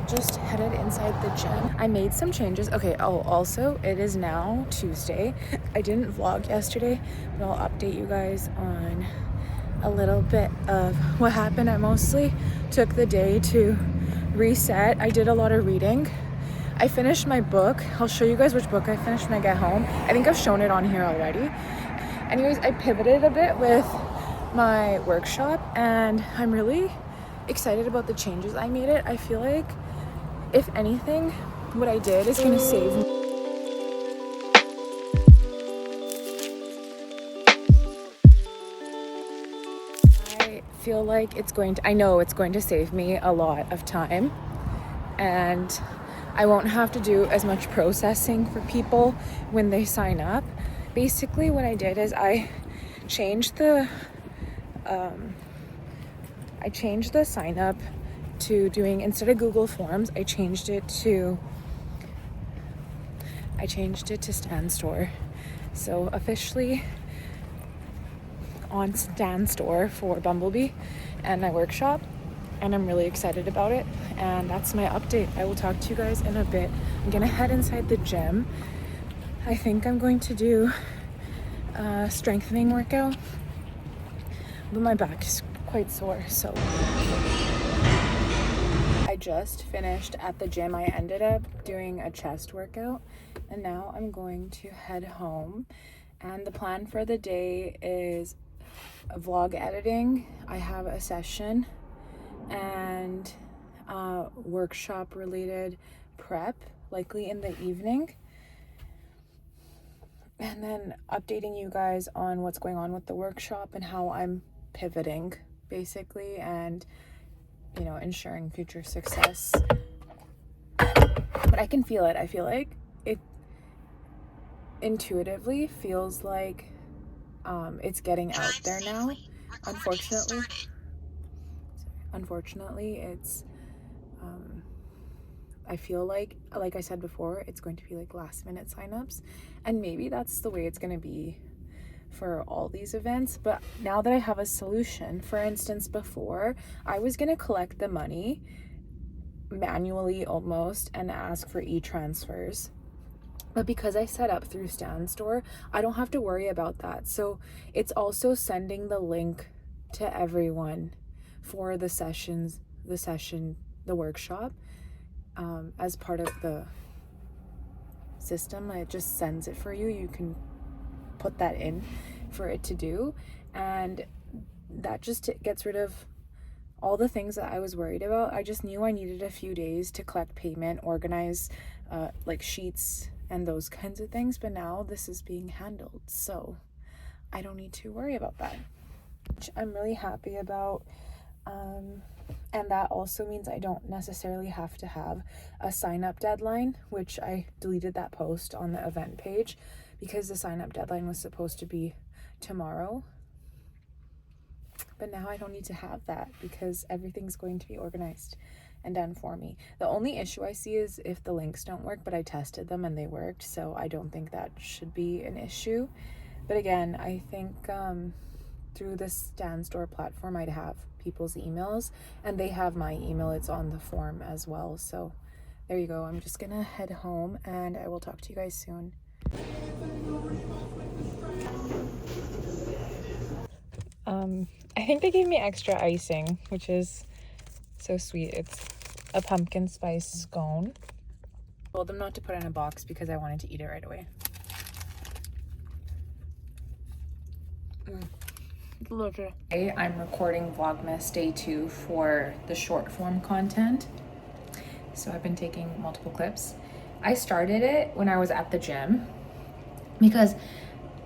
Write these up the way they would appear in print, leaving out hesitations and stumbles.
just headed inside the gym. I made some changes. Okay, oh, also, it is now Tuesday. I didn't vlog yesterday, but I'll update you guys on a little bit of what happened. I mostly took the day to reset. I did a lot of reading. I finished my book. I'll show you guys which book I finished when I get home. I think I've shown it on here already. Anyways, I pivoted a bit with my workshop, and I'm really excited about the changes I made it. I feel like, if anything, what I did is gonna save me. I feel like I know it's going to save me a lot of time, and I won't have to do as much processing for people when they sign up. Basically, what I did is I changed the sign up to doing, instead of Google Forms, I changed it to Stan Store. So officially on Stan Store for Bumblebee and my workshop, and I'm really excited about it. And that's my update. I will talk to you guys in a bit. I'm gonna head inside the gym. I think I'm going to do a strengthening workout, but my back is quite sore, so I just finished at the gym. I ended up doing a chest workout, and now I'm going to head home. And the plan for the day is vlog editing. I have a session and workshop related prep, likely in the evening, and then updating you guys on what's going on with the workshop and how I'm pivoting, basically, and ensuring future success. But I can feel it. I feel like it intuitively feels like it's getting out there now. Unfortunately, it's I feel like I said before, it's going to be like last minute signups, and maybe that's the way it's going to be for all these events. But now that I have a solution, for instance, before I was going to collect the money manually almost and ask for e-transfers, but because I set up through Stan Store, I don't have to worry about that. So it's also sending the link to everyone for the workshop, as part of the system. It just sends it for you. You can put that in for it to do, and that just gets rid of all the things that I was worried about. I just knew I needed a few days to collect payment, organize like sheets and those kinds of things, but now this is being handled, so I don't need to worry about that, which I'm really happy about. And that also means I don't necessarily have to have a sign-up deadline, which I deleted that post on the event page because the sign-up deadline was supposed to be tomorrow. But now I don't need to have that because everything's going to be organized and done for me. The only issue I see is if the links don't work, but I tested them and they worked, so I don't think that should be an issue. But again, I think through the Stan Store platform, I'd have people's emails, and they have my email. It's on the form as well. So there you go. I'm just gonna head home, and I will talk to you guys soon. I think they gave me extra icing, which is so sweet. It's a pumpkin spice scone. I told them not to put it in a box because I wanted to eat it right away. I'm recording Vlogmas Day 2 for the short form content. So I've been taking multiple clips. I started it when I was at the gym because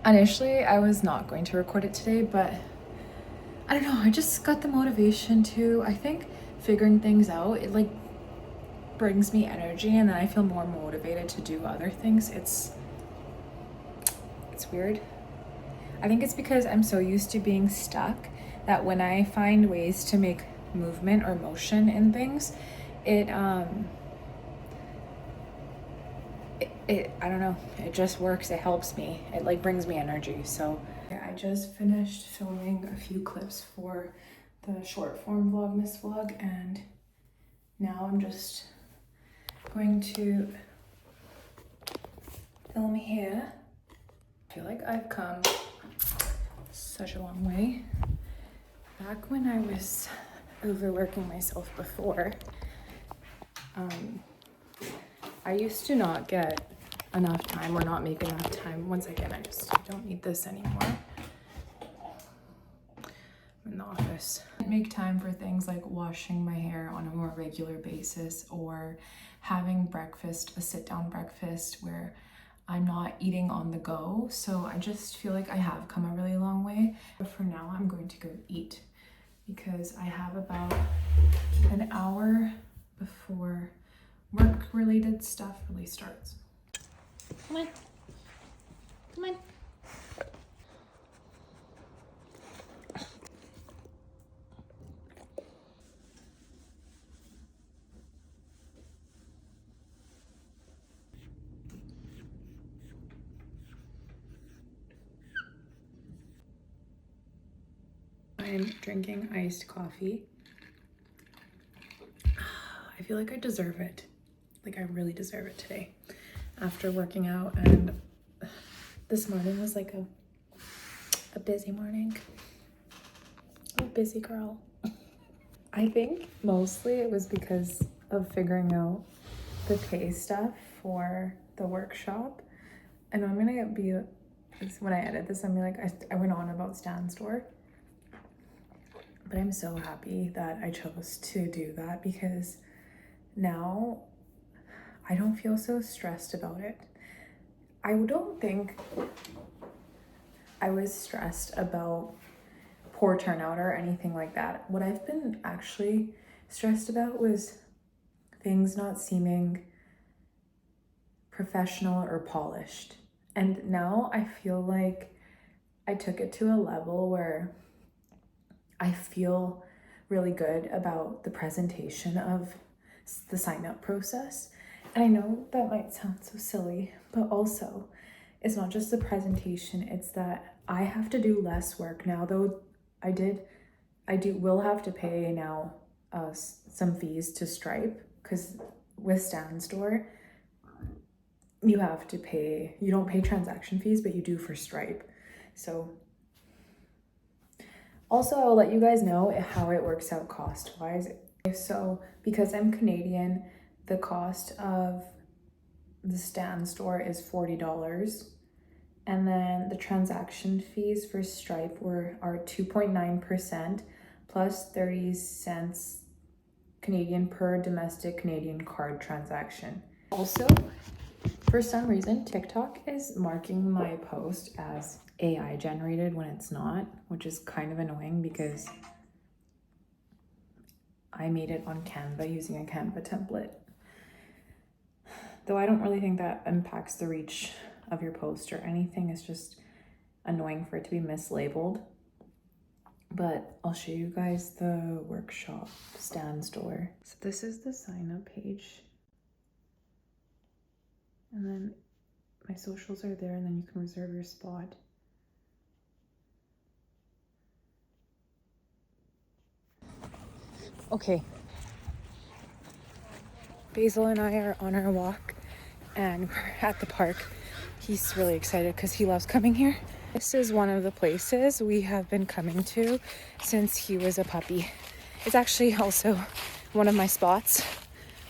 initially I was not going to record it today, but I don't know, I just got the motivation to, I think figuring things out, it like brings me energy, and then I feel more motivated to do other things. It's weird. I think it's because I'm so used to being stuck that when I find ways to make movement or motion in things, it I don't know, it just works. It helps me. It like brings me energy. So I just finished filming a few clips for the short form Vlogmas vlog, and now I'm just Going to film here. I feel like I've come such a long way. Back when I was overworking myself before, I used to not get enough time or not make enough time. Once again, I don't need this anymore. I'm in the office. Make time for things like washing my hair on a more regular basis or having breakfast, a sit-down breakfast where I'm not eating on the go. So I just feel like I have come a really long way. But for now, I'm going to go eat because I have about an hour before work-related stuff really starts. Come on. Come on. I'm drinking iced coffee. I feel like I deserve it. Like I really deserve it today after working out, and this morning was like a busy morning. A busy girl. I think mostly it was because of figuring out the pay stuff for the workshop. And I'm gonna be, when I edit this, I'm gonna be like, I went on about Stan Store. But I'm so happy that I chose to do that because now I don't feel so stressed about it. I don't think I was stressed about poor turnout or anything like that. What I've been actually stressed about was things not seeming professional or polished. And now I feel like I took it to a level where I feel really good about the presentation of the sign-up process. And I know that might sound so silly, but also it's not just the presentation, it's that I have to do less work now, though will have to pay now some fees to Stripe, because with Stan Store, you have to pay, you don't pay transaction fees, but you do for Stripe. So also, I'll let you guys know how it works out cost-wise. So, because I'm Canadian, the cost of the Stan Store is $40. And then the transaction fees for Stripe are 2.9% plus 30 cents Canadian per domestic Canadian card transaction. Also, for some reason, TikTok is marking my post as AI generated when it's not, which is kind of annoying because I made it on Canva using a Canva template. Though I don't really think that impacts the reach of your post or anything. It's just annoying for it to be mislabeled. But I'll show you guys the workshop Stan Store. So this is the sign up page. And then my socials are there, and then you can reserve your spot. Okay. Basil and I are on our walk and we're at the park. He's really excited because he loves coming here. This is one of the places we have been coming to since he was a puppy. It's actually also one of my spots,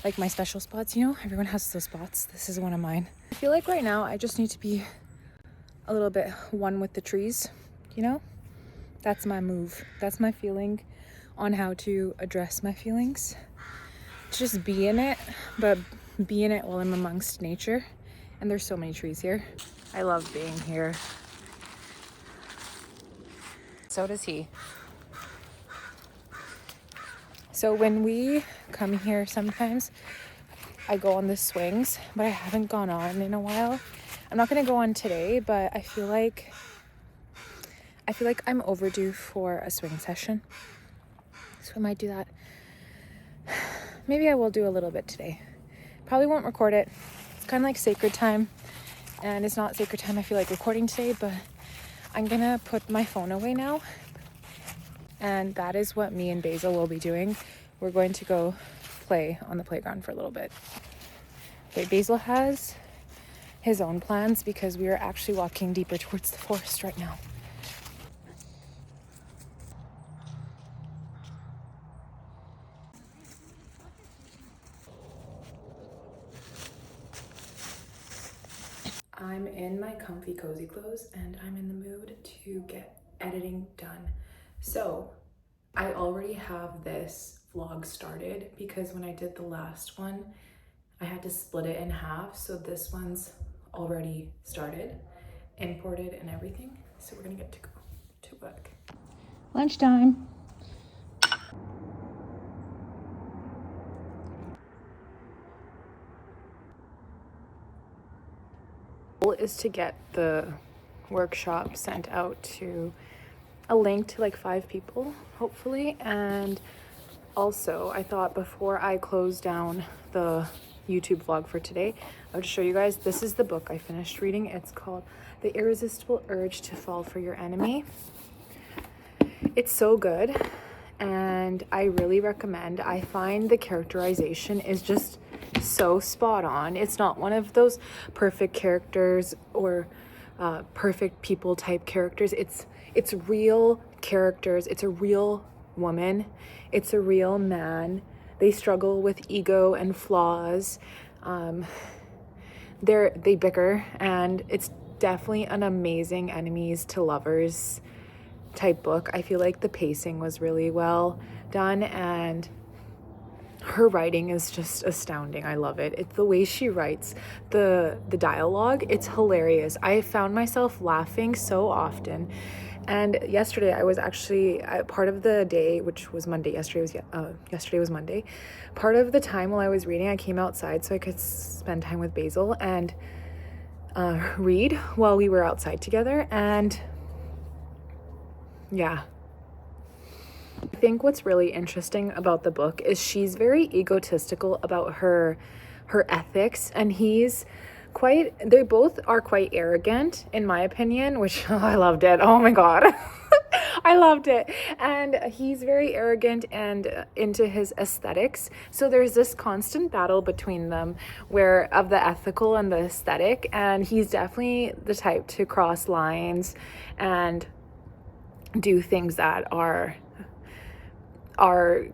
like my special spots, you know? Everyone has those spots. This is one of mine. I feel like right now I just need to be a little bit one with the trees, you know? That's my move. That's my feeling on how to address my feelings. Just be in it, but be in it while I'm amongst nature. And there's so many trees here. I love being here. So does he. So when we come here sometimes, I go on the swings, but I haven't gone on in a while. I'm not gonna go on today, but I feel like I'm overdue for a swing session. So I might do that. Maybe I will do a little bit today. Probably won't record it. It's kind of like sacred time. And it's not sacred time, I feel like, recording today, but I'm gonna put my phone away now. And that is what me and Basil will be doing. We're going to go play on the playground for a little bit. Okay, Basil has his own plans because we are actually walking deeper towards the forest right now. I'm in my comfy cozy clothes and I'm in the mood to get editing done. So I already have this vlog started because when I did the last one, I had to split it in half. So this one's already started, imported and everything. So we're gonna get to go to work. Lunchtime. Goal is to get the workshop sent out to a link to like 5 people, hopefully. And also, I thought before I close down the YouTube vlog for today, I would show you guys, this is the book I finished reading. It's called The Irresistible Urge to Fall for Your Enemy. It's so good and I really recommend. I find the characterization is just so spot on. It's not one of those perfect characters or perfect people type characters. It's real characters. It's a real woman. It's a real man. They struggle with ego and flaws. They bicker, and it's definitely an amazing enemies to lovers type book. I feel like the pacing was really well done and her writing is just astounding. I love it. It's the way she writes the dialogue. It's hilarious. I found myself laughing so often. And yesterday I was actually part of the day, which was Monday. Yesterday was Monday. Part of the time while I was reading, I came outside so I could spend time with Basil and read while we were outside together. And yeah, I think what's really interesting about the book is she's very egotistical about her ethics, and they both are quite arrogant in my opinion, which I loved it. Oh my god. I loved it. And he's very arrogant and into his aesthetics. So there's this constant battle between them of the ethical and the aesthetic, and he's definitely the type to cross lines and do things that are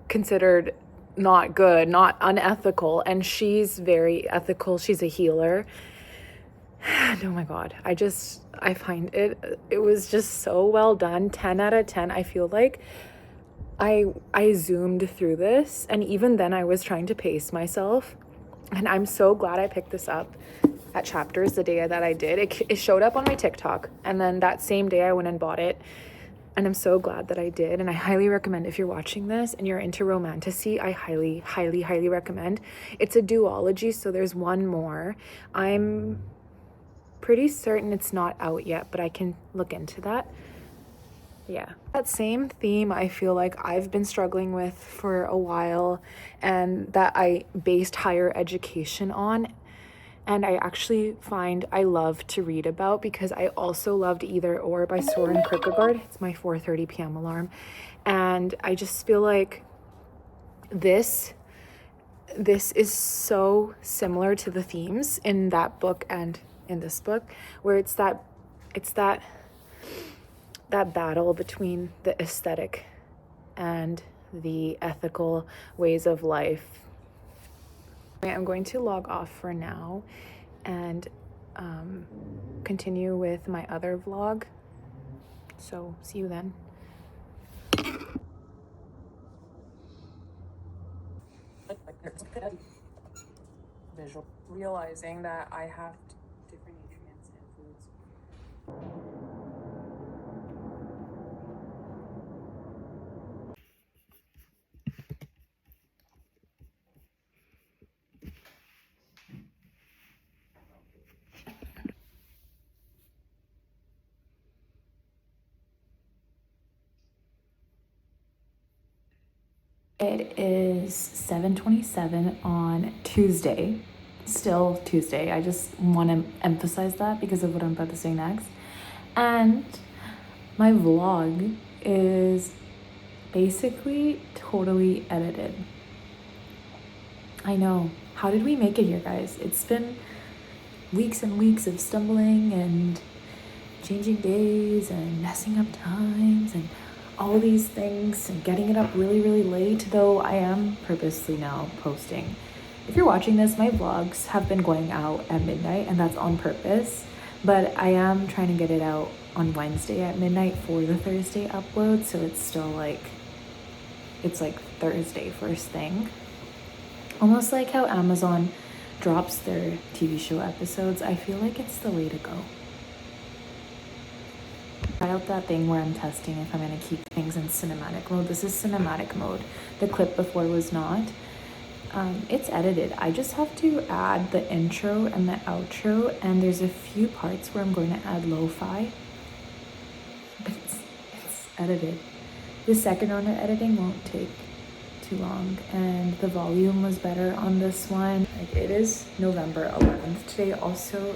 considered not good, not unethical, and she's very ethical. She's a healer. And oh my god, I find it was just so well done. 10 out of 10. I feel like I zoomed through this, and even then I was trying to pace myself, and I'm so glad I picked this up at Chapters the day that I did. It showed up on my TikTok, and then that same day I went and bought it. And I'm so glad that I did. And I highly recommend, if you're watching this and you're into romantasy, I highly, highly, highly recommend. It's a duology, so there's one more. I'm pretty certain it's not out yet, but I can look into that. Yeah. That same theme I feel like I've been struggling with for a while, and that I based higher education on. And I actually find I love to read about, because I also loved Either Or by Soren Kierkegaard. It's my 4:30 p.m. alarm. And I just feel like this is so similar to the themes in that book and in this book, where it's that battle between the aesthetic and the ethical ways of life. I'm going to log off for now and continue with my other vlog. So see you then. Visual, realizing that I have different nutrients in foods. It is 7:27 on Tuesday. Still Tuesday. I just want to emphasize that because of what I'm about to say next. And my vlog is basically totally edited. I know. How did we make it here, guys? It's been weeks and weeks of stumbling and changing days and messing up times and all these things and getting it up really, really late, though I am purposely now posting. If you're watching this, my vlogs have been going out at midnight, and that's on purpose, but I am trying to get it out on Wednesday at midnight for the Thursday upload, so it's still like, it's like Thursday first thing. Almost like how Amazon drops their TV show episodes. I feel like it's the way to go. Try out that thing where I'm testing if I'm going to keep things in cinematic mode. This is cinematic mode. The clip before was not. It's edited. I just have to add the intro and the outro, and there's a few parts where I'm going to add lo-fi. But it's edited. The second round of editing won't take too long, and the volume was better on this one. Like, it is November 11th today. Also,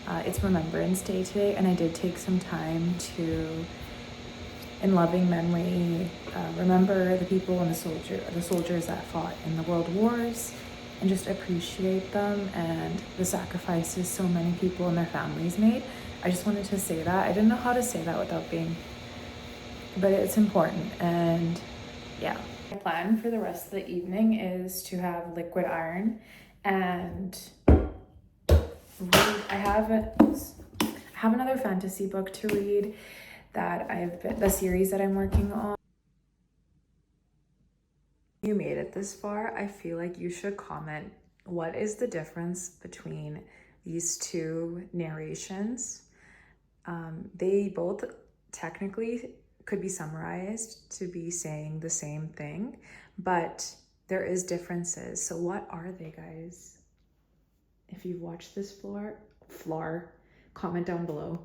it's Remembrance Day today, and I did take some time to, in loving memory, remember the people and the soldiers that fought in the world wars, and just appreciate them and the sacrifices so many people and their families made. I just wanted to say that. I didn't know how to say that without being, but it's important. And yeah, my plan for the rest of the evening is to have liquid iron and read. I have another fantasy book to read that the series that I'm working on. If you made it this far, I feel like you should comment what is the difference between these two narrations. They both technically could be summarized to be saying the same thing, but there is differences. So what are they, guys? If you've watched this floor, comment down below.